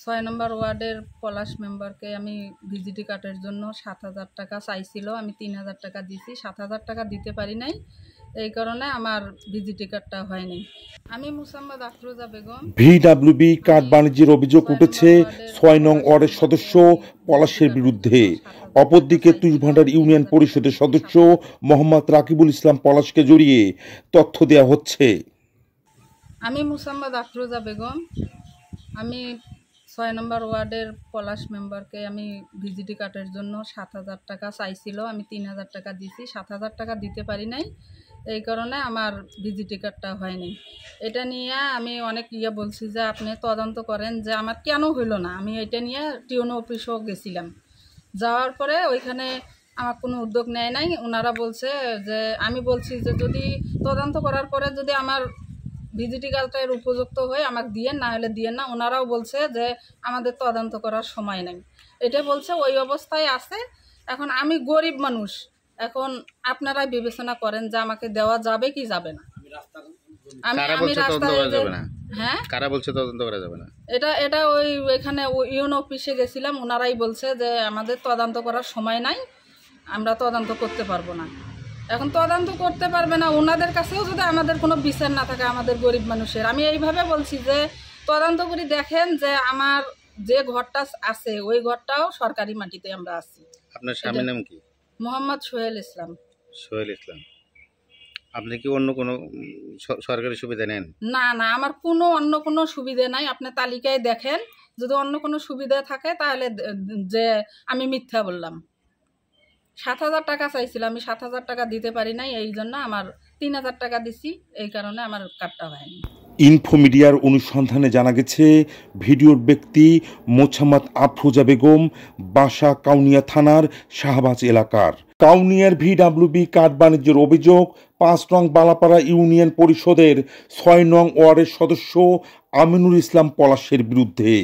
6 নম্বর ওয়ার্ডের পলাশ মেম্বারকে আমি ভিজিটি কার্ডের জন্য 7,000 টাকা চাইছিল। আমি 3,000 টাকা দিছি, 7,000 টাকা দিতে পারি নাই, এই কারণে আমার ভিজিটি কার্ডটা হয়নি। আমি মুসাম্মদ আফরোজা বেগম। ভিডব্লিউবি কার্ড বাণিজ্যের অভিযোগ উঠেছে 6 নং ওয়ার্ডের সদস্য পলাশের বিরুদ্ধে। অপরদিকে তুষভান্ডার ইউনিয়ন পরিষদের সদস্য মোহাম্মদ রাকিবুল ইসলাম পলাশকে জড়িয়ে তথ্য দেওয়া হচ্ছে। আমি মুসাম্মদ আফরোজা বেগম। আমি 6 নম্বর ওয়ার্ডের পলাশ মেম্বারকে আমি ভিজিটি কার্ডের জন্য 7,000 টাকা চাইছিল। আমি 3,000 টাকা দিছি, 7,000 টাকা দিতে পারি নাই, এই কারণে আমার ভিজিটি কার্ডটা হয়নি। এটা নিয়ে আমি অনেক বলছি যে আপনি তদন্ত করেন যে আমার কেন হইল না। আমি এটা নিয়ে টিউনো অফিসও গেছিলাম, যাওয়ার পরে ওইখানে আমার কোনো উদ্যোগ নেয় নাই। ওনারা বলছে যে, আমি বলছি যে যদি তদন্ত করার পরে যদি আমার ভিজিটি কার্ডের উপযুক্ত হয়ে আমাকে দিয়েন, না হলে দিয়েন না। ওনারাও বলছে যে আমাদের তদন্ত করার সময় নেই, এটা বলছে। ওই অবস্থায় আছে। এখন আমি গরিব মানুষ, এখন আপনারাই বিবেচনা করেন যে আমাকে দেওয়া যাবে কি যাবে না। হ্যাঁ, কারা বলছে তদন্ত করা যাবে না? এটা এখানে ইউনো অফিসে গেছিলাম, ওনারাই বলছে যে আমাদের তদন্ত করার সময় নাই, আমরা তদন্ত করতে পারবো না। এখন তদন্ত করতে পারবে না, ওনাদের কাছেও যদি আমাদের কোনো বিচার না থাকে আমাদের গরিব মানুষের। আমি এইভাবে বলছি যে তদন্ত করে দেখেন যে আমার যে ঘরটা আছে ওই ঘরটাও সরকারি মাটিতে আমরা আছি। আপনার স্বামীর নাম কি? মোহাম্মদ সোহেল ইসলাম। সোহেল ইসলাম। আপনি কি অন্য কোনো সরকারি সুবিধা নেন? না না, আমার কোনো অন্য কোনো সুবিধা নাই। আপনি তালিকায় দেখেন, যদি অন্য কোনো সুবিধা থাকে তাহলে যে আমি মিথ্যা বললাম। 7,000 টাকা চাইছিলাম, আমি 7,000 টাকা দিতে পারি নাই, এই জন্য আমার 3,000 টাকা দিছি, এই কারণে আমার কার্ডটা হয়নি। ইনফো মিডিয়ার অনুসন্ধানে জানা গেছে ভিডিওর ব্যক্তি মোছাম্মদ আফরোজা বেগম, বাসা কাউনিয়া থানার শাহবাজ এলাকার। কাউনিয়ার ভিডব্লিউবি কার্ড বাণিজ্যের অভিযোগ 5 নং বালাপাড়া ইউনিয়ন পরিষদের 6 নং ওয়ার্ডের সদস্য আমিনুল ইসলাম পলাশের বিরুদ্ধে।